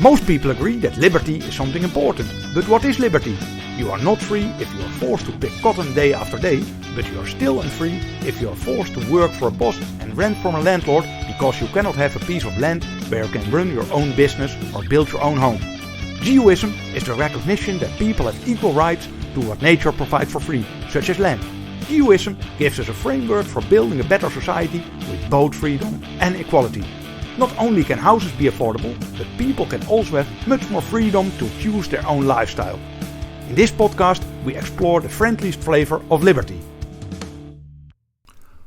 Most people agree that liberty is something important, but what is liberty? You are not free if you are forced to pick cotton day after day, but you are still unfree if you are forced to work for a boss and rent from a landlord because you cannot have a piece of land where you can run your own business or build your own home. Geoism is the recognition that people have equal rights to what nature provides for free, such as land. Geoism gives us a framework for building a better society with both freedom and equality. Not only can houses be affordable, but people can also have much more freedom to choose their own lifestyle. In this podcast, we explore the friendliest flavor of liberty.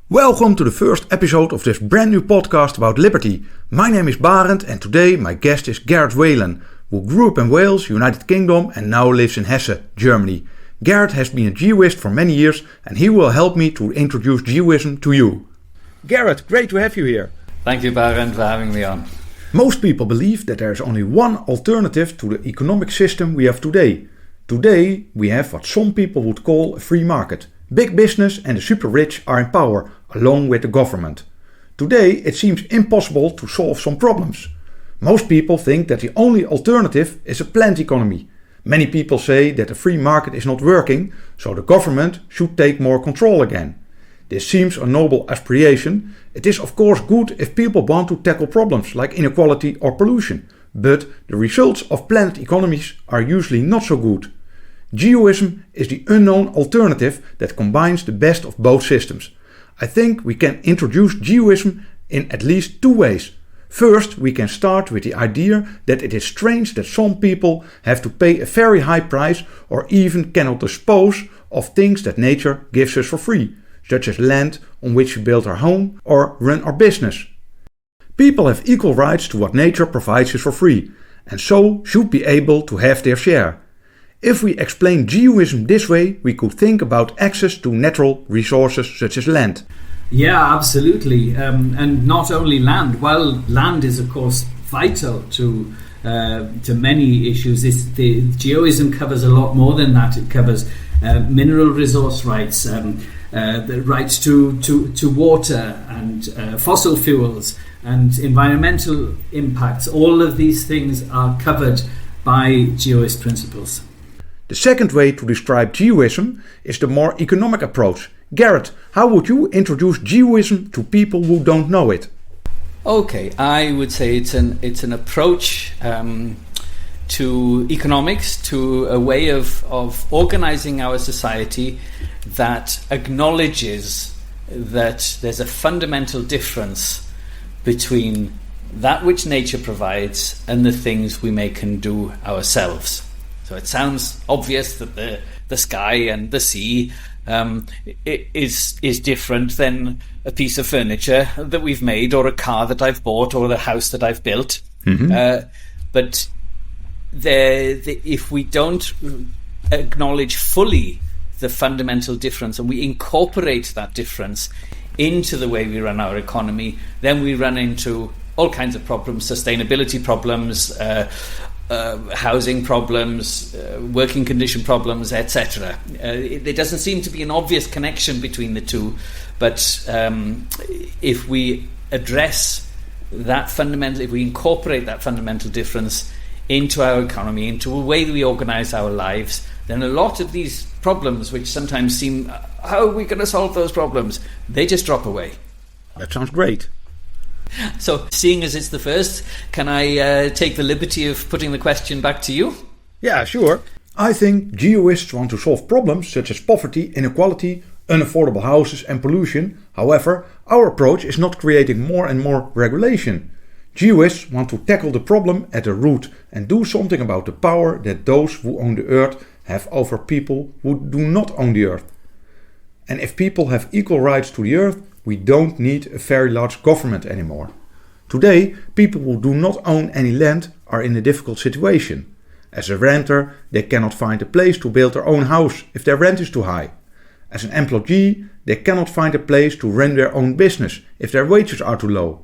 Welcome to the first episode of this brand new podcast about liberty. My name is Barend and today my guest is Gareth Whelan, who grew up in Wales, United Kingdom and now lives in Hesse, Germany. Gareth has been a Geoist for many years and he will help me to introduce Geoism to you. Gareth, great to have you here. Thank you, Barend, for having me on. Most people believe that there is only one alternative to the economic system we have today. Today we have what some people would call a free market. Big business and the super rich are in power, along with the government. Today it seems impossible to solve some problems. Most people think that the only alternative is a planned economy. Many people say that the free market is not working, so the government should take more control again. This seems a noble aspiration. It is of course good if people want to tackle problems like inequality or pollution, but the results of planned economies are usually not so good. Geoism is the unknown alternative that combines the best of both systems. I think we can introduce Geoism in at least two ways. First, we can start with the idea that it is strange that some people have to pay a very high price or even cannot dispose of things that nature gives us for free, such as land on which we build our home or run our business. People have equal rights to what nature provides us for free, and so should be able to have their share. If we explain Geoism this way, we could think about access to natural resources such as land. Yeah, absolutely. And not only land. While land is, of course, vital to many issues, the Geoism covers a lot more than that. It covers mineral resource rights, the rights to water and fossil fuels and environmental impacts. All of these things are covered by Geoist principles. The second way to describe Geoism is the more economic approach. Gareth, how would you introduce Geoism to people who don't know it? Okay, I would say it's an approach to economics, to a way of organizing our society that acknowledges that there's a fundamental difference between that which nature provides and the things we make and do ourselves. So it sounds obvious that the sky and the sea is different than a piece of furniture that we've made or a car that I've bought or the house that I've built. Mm-hmm. But if we don't acknowledge fully the fundamental difference and we incorporate that difference into the way we run our economy, then we run into all kinds of problems, sustainability problems, housing problems, working condition problems, etc. There doesn't seem to be an obvious connection between the two, but if we address that fundamental, if we incorporate that fundamental difference into our economy, into the way we organize our lives, then a lot of these problems, which sometimes seem, how are we going to solve those problems? They just drop away. That sounds great. So, seeing as it's the first, can I take the liberty of putting the question back to you? Yeah, sure. I think Geoists want to solve problems such as poverty, inequality, unaffordable houses and pollution. However, our approach is not creating more and more regulation. Geoists want to tackle the problem at the root and do something about the power that those who own the earth have over people who do not own the earth. And if people have equal rights to the earth, we don't need a very large government anymore. Today, people who do not own any land are in a difficult situation. As a renter, they cannot find a place to build their own house if their rent is too high. As an employee, they cannot find a place to run their own business if their wages are too low.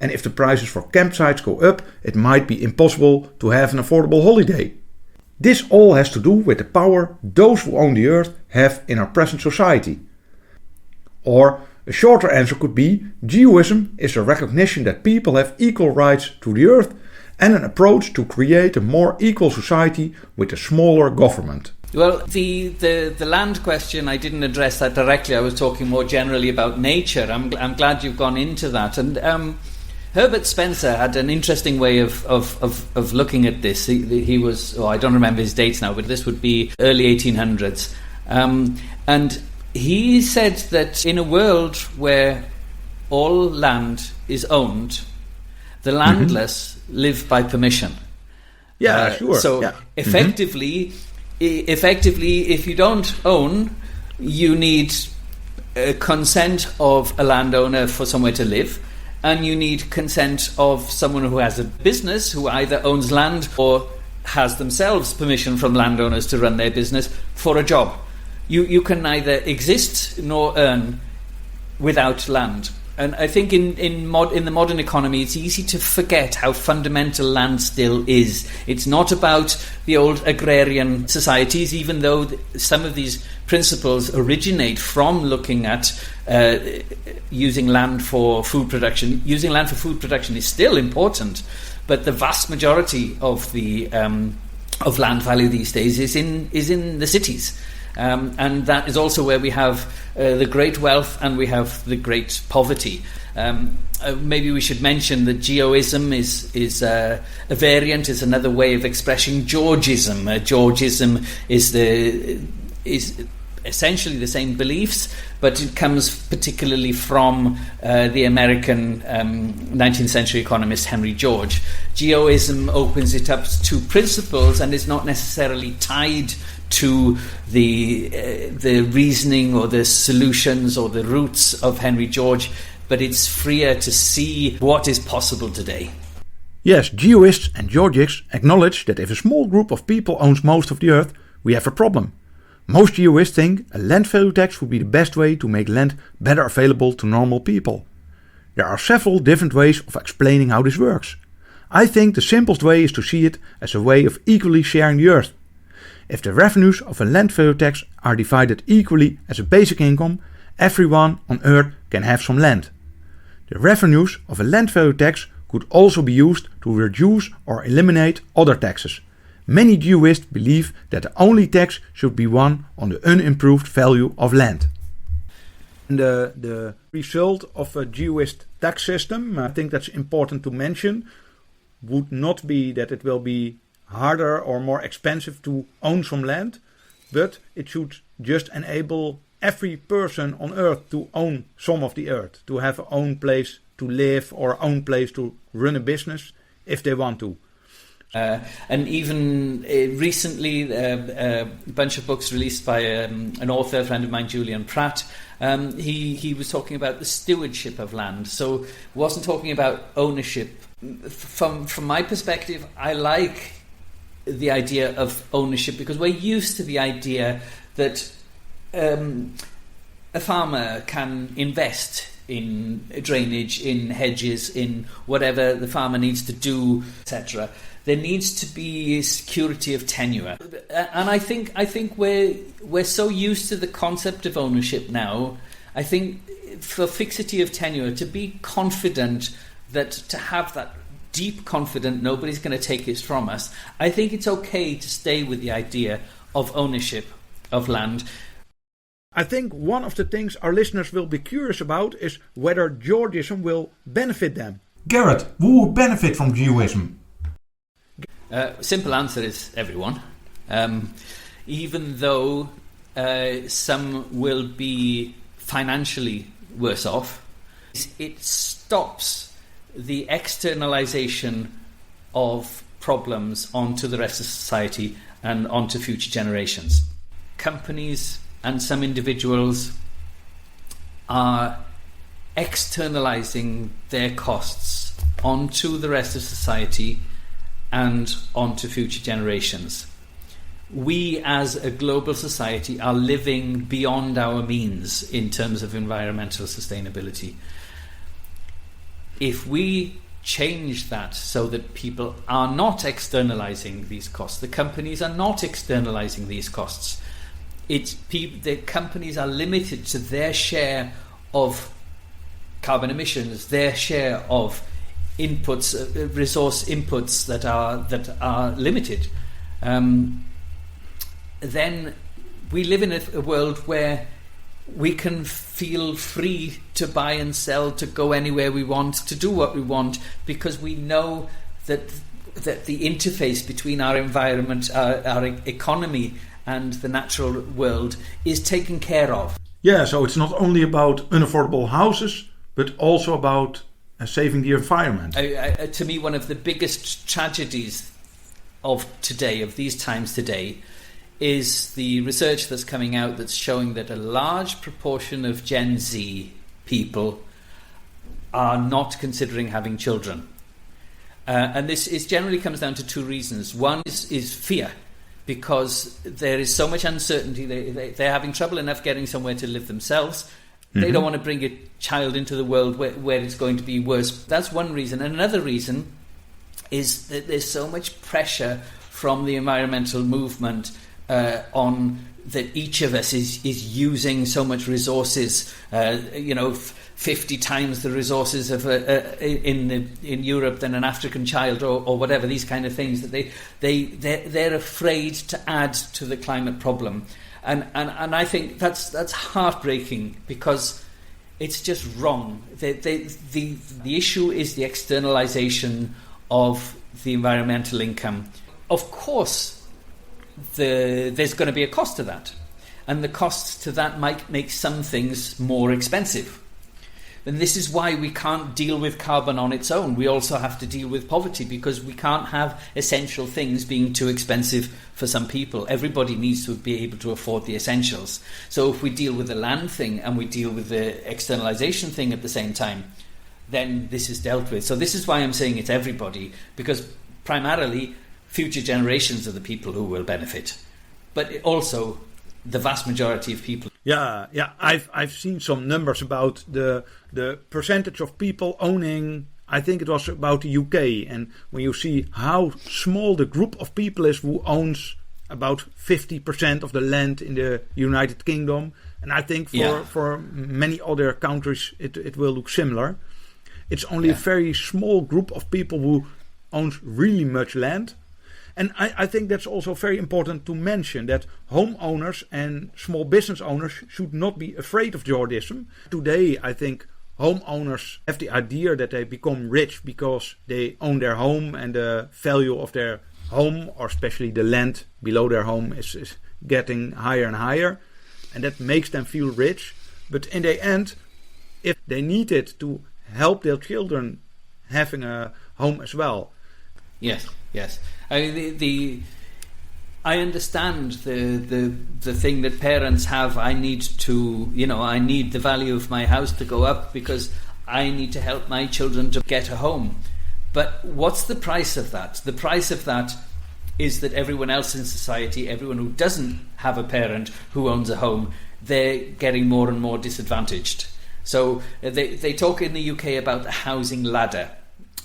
And if the prices for campsites go up, it might be impossible to have an affordable holiday. This all has to do with the power those who own the earth have in our present society. Or a shorter answer could be, Geoism is a recognition that people have equal rights to the earth and an approach to create a more equal society with a smaller government. Well, the land question, I didn't address that directly. I was talking more generally about nature. I'm glad you've gone into that. And Herbert Spencer had an interesting way of looking at this. He was, I don't remember his dates now, but this would be early 1800s. And he said that in a world where all land is owned, the landless live by permission. Yeah, sure. So yeah. effectively, if you don't own, you need consent of a landowner for somewhere to live, and you need consent of someone who has a business, who either owns land or has themselves permission from landowners to run their business for a job. You can neither exist nor earn without land. And I think in the modern economy, it's easy to forget how fundamental land still is. It's not about the old agrarian societies, even though some of these principles originate from looking at using land for food production. Using land for food production is still important, but the vast majority of the of land value these days is in the cities. And that is also where we have the great wealth and we have the great poverty. Maybe we should mention that Geoism is a variant, is another way of expressing Georgism. Georgism is essentially the same beliefs, but it comes particularly from the American 19th century economist Henry George. Geoism opens it up to principles and is not necessarily tied to the reasoning or the solutions or the roots of Henry George, but it's freer to see what is possible today. Yes, Geoists and Georgists acknowledge that if a small group of people owns most of the earth, we have a problem. Most Geoists think a land value tax would be the best way to make land better available to normal people. There are several different ways of explaining how this works. I think the simplest way is to see it as a way of equally sharing the earth. If the revenues of a land value tax are divided equally as a basic income, everyone on earth can have some land. The revenues of a land value tax could also be used to reduce or eliminate other taxes. Many Geoists believe that the only tax should be one on the unimproved value of land. The result of a Geoist tax system, I think that's important to mention, would not be that it will be harder or more expensive to own some land, but it should just enable every person on earth to own some of the earth, to have their own place to live or own place to run a business if they want to. And even recently, a bunch of books released by an author, a friend of mine, Julian Pratt, he was talking about the stewardship of land. So wasn't talking about ownership. From my perspective, I like the idea of ownership because we're used to the idea that a farmer can invest in drainage, in hedges, in whatever the farmer needs to do, etc. There needs to be security of tenure, and I think we're so used to the concept of ownership now. I think for fixity of tenure, to be confident that to have that deep confident nobody's going to take it from us, I think it's okay to stay with the idea of ownership of land. I think one of the things our listeners will be curious about is whether Georgism will benefit them. Gareth, who would benefit from Geoism? Simple answer is everyone. Even though some will be financially worse off, it stops the externalization of problems onto the rest of society and onto future generations. Companies and some individuals are externalizing their costs onto the rest of society and onto future generations. We as a global society are living beyond our means in terms of environmental sustainability. If we change that so that people are not externalizing these costs, the companies are not externalizing these costs, the companies are limited to their share of carbon emissions, their share of resource inputs that are limited, then we live in a world where we can feel free to buy and sell, to go anywhere we want, to do what we want, because we know that the interface between our environment, our economy, and the natural world is taken care of. Yeah, so it's not only about unaffordable houses, but also about saving the environment. To me, one of the biggest tragedies of today, of these times today, is the research that's coming out that's showing that a large proportion of Gen Z people are not considering having children. And this generally comes down to two reasons. One is fear, because there is so much uncertainty. They're having trouble enough getting somewhere to live themselves. They don't want to bring a child into the world where it's going to be worse. That's one reason. And another reason is that there's so much pressure from the environmental movement on that each of us is using so much resources, 50 times the resources of in Europe than an African child or whatever, these kind of things, that they're afraid to add to the climate problem. And I think that's heartbreaking, because it's just wrong. The issue is the externalization of the environmental income. Of course, there's going to be a cost to that, and the cost to that might make some things more expensive. And this is why we can't deal with carbon on its own. We also have to deal with poverty, because we can't have essential things being too expensive for some people. Everybody needs to be able to afford the essentials. So if we deal with the land thing and we deal with the externalization thing at the same time, then this is dealt with. So this is why I'm saying it's everybody, because primarily future generations are the people who will benefit, but also the vast majority of people. Yeah. I've seen some numbers about the percentage of people owning. I think it was about the UK, and when you see how small the group of people is who owns about 50% of the land in the United Kingdom, and I think for many other countries it will look similar. It's only a very small group of people who owns really much land. And I think that's also very important to mention, that homeowners and small business owners should not be afraid of Geoism. Today, I think homeowners have the idea that they become rich because they own their home, and the value of their home, or especially the land below their home, is getting higher and higher. And that makes them feel rich. But in the end, if they need it to help their children having a home as well. Yes. I mean, I understand the thing that parents have. I need the value of my house to go up because I need to help my children to get a home. But what's the price of that? The price of that is that everyone else in society, everyone who doesn't have a parent who owns a home, they're getting more and more disadvantaged. So they talk in the UK about the housing ladder.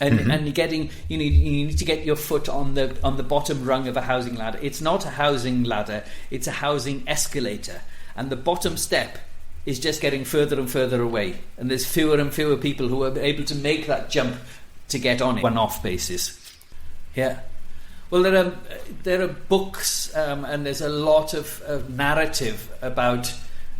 And you need to get your foot on the bottom rung of a housing ladder. It's not a housing ladder; it's a housing escalator. And the bottom step is just getting further and further away. And there's fewer and fewer people who are able to make that jump to get on it, one-off basis. Yeah. Well, there are books, and there's a lot of narrative about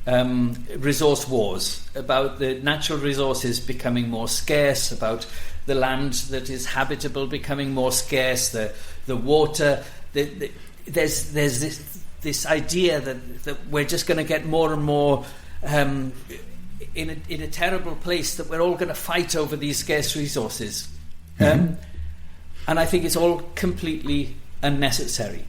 resource wars, about the natural resources becoming more scarce, about the land that is habitable becoming more scarce, the water. There's this idea that we're just going to get more and more in a terrible place, that we're all going to fight over these scarce resources. And I think it's all completely unnecessary,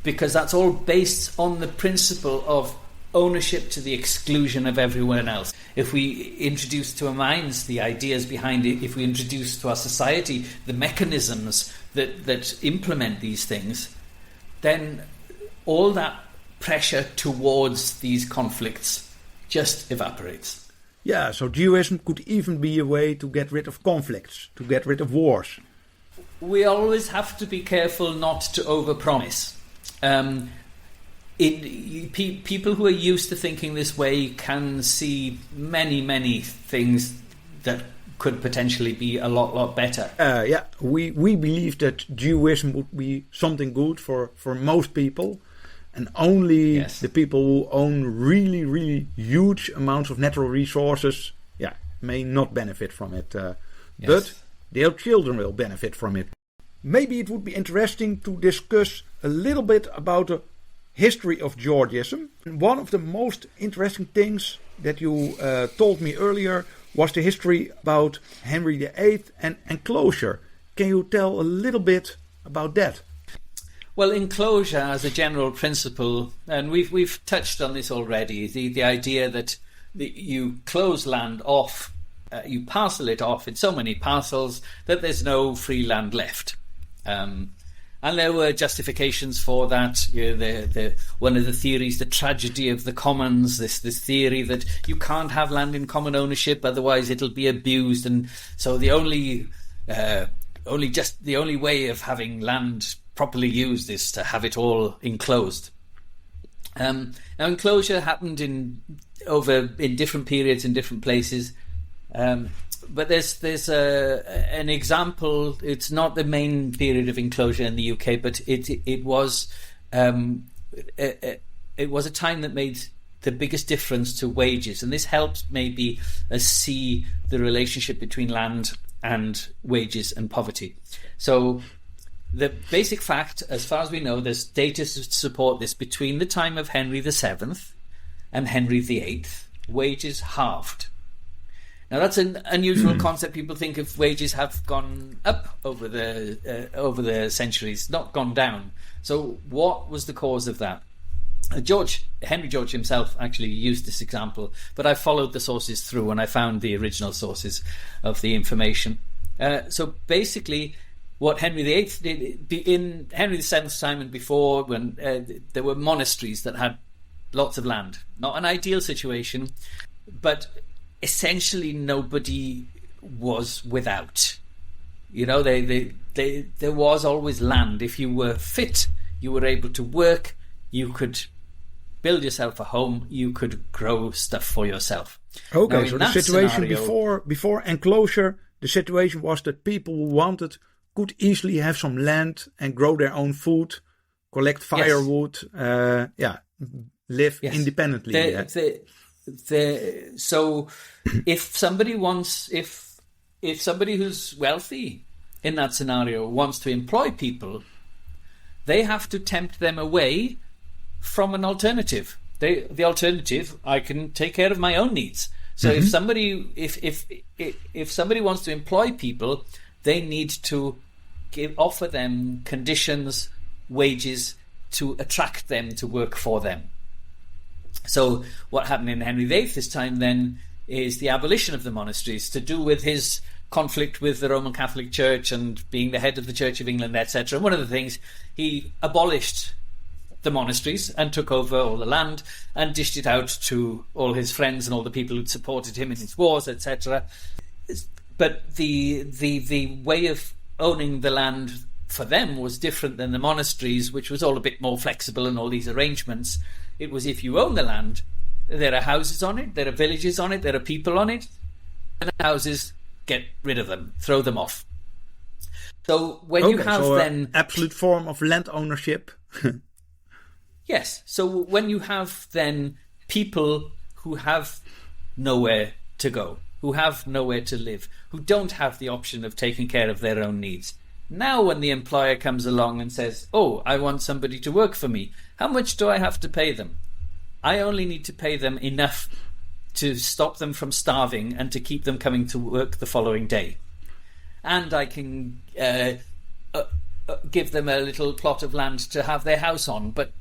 because that's all based on the principle of ownership to the exclusion of everyone else. If we introduce to our minds the ideas behind it, if we introduce to our society the mechanisms that implement these things, then all that pressure towards these conflicts just evaporates. Yeah, so Geoism could even be a way to get rid of conflicts, to get rid of wars. We always have to be careful not to overpromise. People who are used to thinking this way can see many things that could potentially be a lot better. We believe that Geoism would be something good for most people, and only the people who own really, really huge amounts of natural resources may not benefit from it. But their children will benefit from it. Maybe it would be interesting to discuss a little bit about the history of Georgism. One of the most interesting things that you told me earlier was the history about Henry VIII and enclosure. Can you tell a little bit about that? Well, enclosure as a general principle, and we've touched on this already, the idea that you close land off, you parcel it off in so many parcels that there's no free land left. And there were justifications for that. One of the theories, the tragedy of the commons, this theory that you can't have land in common ownership, otherwise it'll be abused, and so the only way of having land properly used is to have it all enclosed. Now, enclosure happened in different periods in different places. But there's an example. It's not the main period of enclosure in the UK, but it was a time that made the biggest difference to wages, and this helps maybe us see the relationship between land and wages and poverty. So the basic fact, as far as we know, there's data to support this. Between the time of Henry VII and Henry VIII, wages halved. Now that's an unusual concept. People think of wages have gone up over the centuries, not gone down. So what was the cause of that? Henry George himself actually used this example, but I followed the sources through and I found the original sources of the information. So basically, what Henry VIII did in Henry VII's time and before, when there were monasteries that had lots of land, not an ideal situation, but essentially nobody was without. There was always land. If you were fit, you were able to work, you could build yourself a home, you could grow stuff for yourself. Okay, so the situation before enclosure, the situation was that people who wanted could easily have some land and grow their own food, collect firewood, live independently. So if somebody who's wealthy in that scenario wants to employ people, they have to tempt them away from an alternative. The alternative, I can take care of my own needs. So if somebody wants to employ people, they need to offer them conditions, wages to attract them to work for them. So what happened in Henry VIII's time then is the abolition of the monasteries, to do with his conflict with the Roman Catholic Church and being the head of the Church of England, etc. And one of the things, he abolished the monasteries and took over all the land and dished it out to all his friends and all the people who'd supported him in his wars, etc. But the way of owning the land for them was different than the monasteries, which was all a bit more flexible and all these arrangements. It was, if you own the land, there are houses on it, there are villages on it, there are people on it, and the houses, get rid of them, throw them off. So when you have then absolute form of land ownership. Yes. So when you have then people who have nowhere to go, who have nowhere to live, who don't have the option of taking care of their own needs. Now when the employer comes along and says, oh, I want somebody to work for me, how much do I have to pay them? I only need to pay them enough to stop them from starving and to keep them coming to work the following day. And I can give them a little plot of land to have their house on, but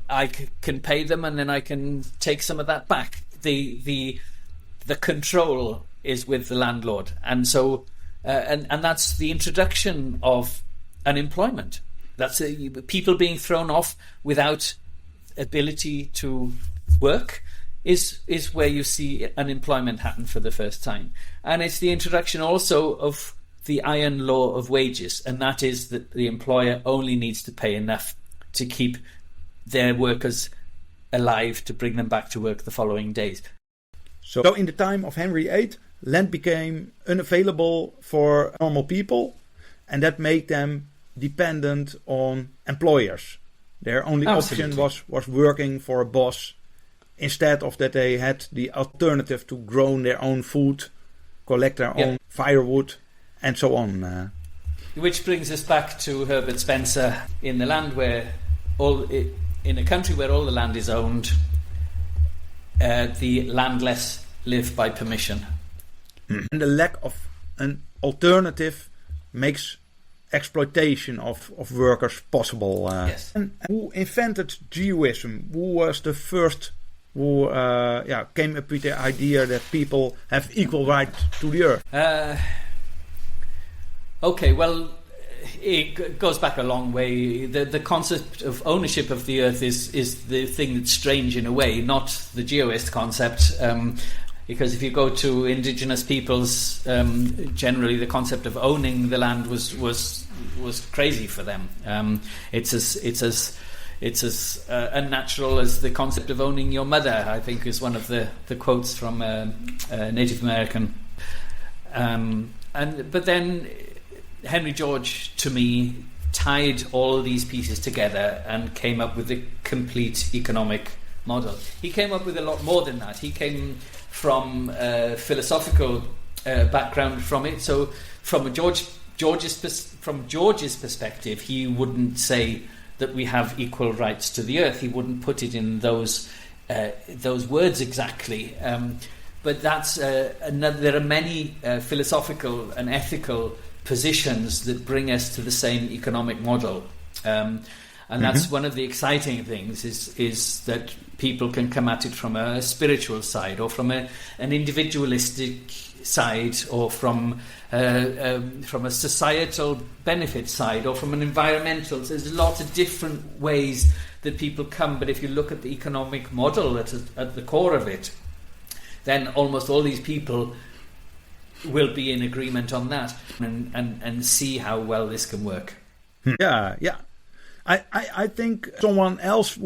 I can pay them and then I can take some of that back. The control is with the landlord. And so and that's the introduction of unemployment. That's people being thrown off without ability to work is where you see unemployment happen for the first time. And it's the introduction also of the iron law of wages, and that is that the employer only needs to pay enough to keep their workers alive, to bring them back to work the following days. So in the time of Henry VIII, land became unavailable for normal people, and that made them dependent on employers. Their only option was working for a boss, instead of that they had the alternative to grow their own food, collect their own firewood, and so on. Which brings us back to Herbert Spencer. In the land in a country where all the land is owned, the landless live by permission. And the lack of an alternative makes exploitation of workers possible. Yes. And who invented Geoism? Who was the first who came up with the idea that people have equal right to the earth? Okay, well, it goes back a long way. The concept of ownership of the earth is the thing that's strange in a way, not the Geoist concept. Because if you go to indigenous peoples, generally the concept of owning the land was crazy for them. It's as unnatural as the concept of owning your mother, I think, is one of the quotes from a Native American. But then Henry George, to me, tied all these pieces together and came up with a complete economic model. He came up with a lot more than that. He came from a philosophical background from it. So from George's perspective, he wouldn't say that we have equal rights to the earth. He wouldn't put it in those words exactly. But that's there are many philosophical and ethical positions that bring us to the same economic model. And that's one of the exciting things is that people can come at it from a spiritual side, or from an individualistic side, or from a societal benefit side, or from an environmental. There's lots of different ways that people come. But if you look at the economic model at the core of it, then almost all these people will be in agreement on that and see how well this can work. Yeah. I think someone else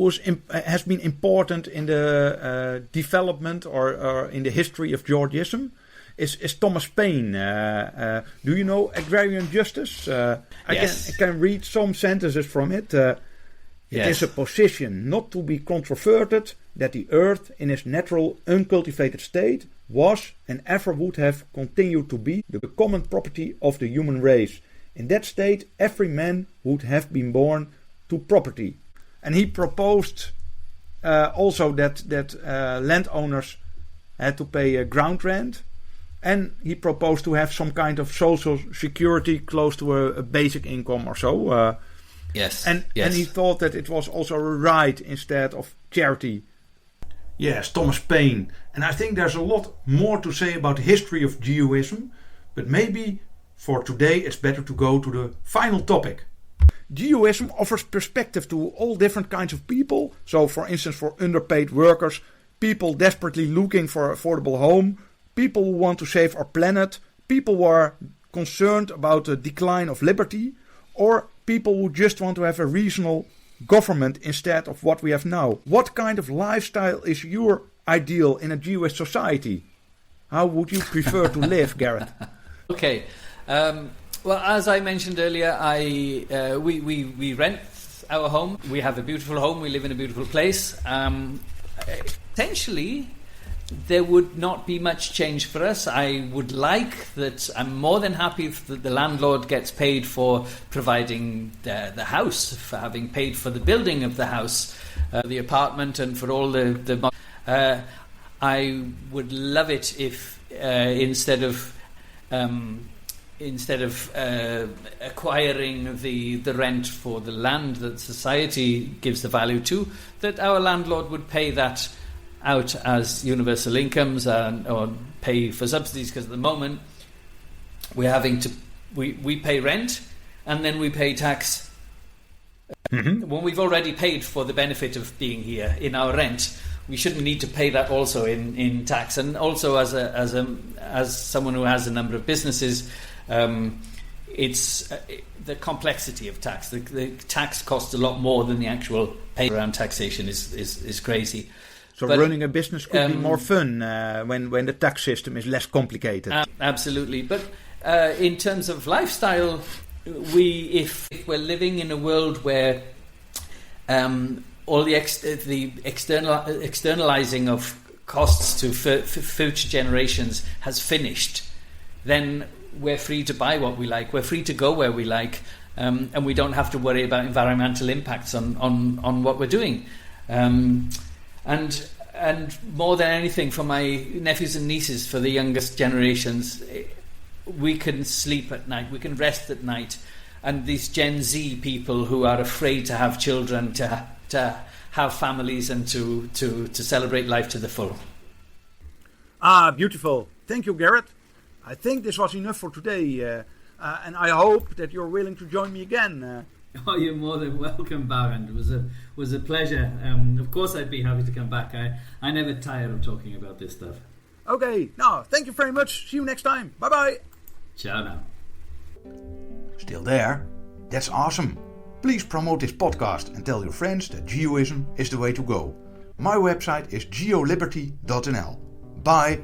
has been important in the development or in the history of Georgism is Thomas Paine. Do you know agrarian justice? Yes. I can read some sentences from it. It is a position not to be controverted that the earth in its natural uncultivated state was and ever would have continued to be the common property of the human race. In that state every man would have been born to property. And he proposed also that landowners had to pay a ground rent, and he proposed to have some kind of social security close to a basic income or so. And he thought that it was also a right instead of charity. Yes, Thomas Paine. And I think there's a lot more to say about the history of Geoism, but maybe for today it's better to go to the final topic. Geoism offers perspective to all different kinds of people. So, for instance, for underpaid workers, people desperately looking for an affordable home, people who want to save our planet, people who are concerned about the decline of liberty, or people who just want to have a reasonable government instead of what we have now. What kind of lifestyle is your ideal in a Jewish society? How would you prefer to live, Gareth? Okay. Well, as I mentioned earlier, we rent our home. We have a beautiful home. We live in a beautiful place. Essentially, there would not be much change for us. I would like that. I'm more than happy that the landlord gets paid for providing the house, for having paid for the building of the house, the apartment, and for all the. I would love it if instead of acquiring the rent for the land that society gives the value to, that our landlord would pay that out as universal incomes or pay for subsidies, because at the moment we pay rent and then we pay tax when we've already paid for the benefit of being here in our rent. We shouldn't need to pay that also in tax. And also as someone who has a number of businesses, it's the complexity of tax. The tax costs a lot more than the actual pay around taxation is crazy. So running a business could be more fun when the tax system is less complicated. Absolutely. But in terms of lifestyle, if we're living in a world where all the externalizing of costs to future generations has finished, then we're free to buy what we like. We're free to go where we like, and we don't have to worry about environmental impacts on what we're doing. And more than anything, for my nephews and nieces, for the youngest generations, we can sleep at night, we can rest at night. And these Gen Z people who are afraid to have children, to have families, and to celebrate life to the full. Beautiful. Thank you, Gareth. I think this was enough for today, and I hope that you're willing to join me again. Oh, you're more than welcome, Baron. It was a pleasure. Of course, I'd be happy to come back. I never tire of talking about this stuff. Okay, now thank you very much. See you next time. Bye bye. Ciao now. Still there? That's awesome. Please promote this podcast and tell your friends that Geoism is the way to go. My website is geoliberty.nl. Bye.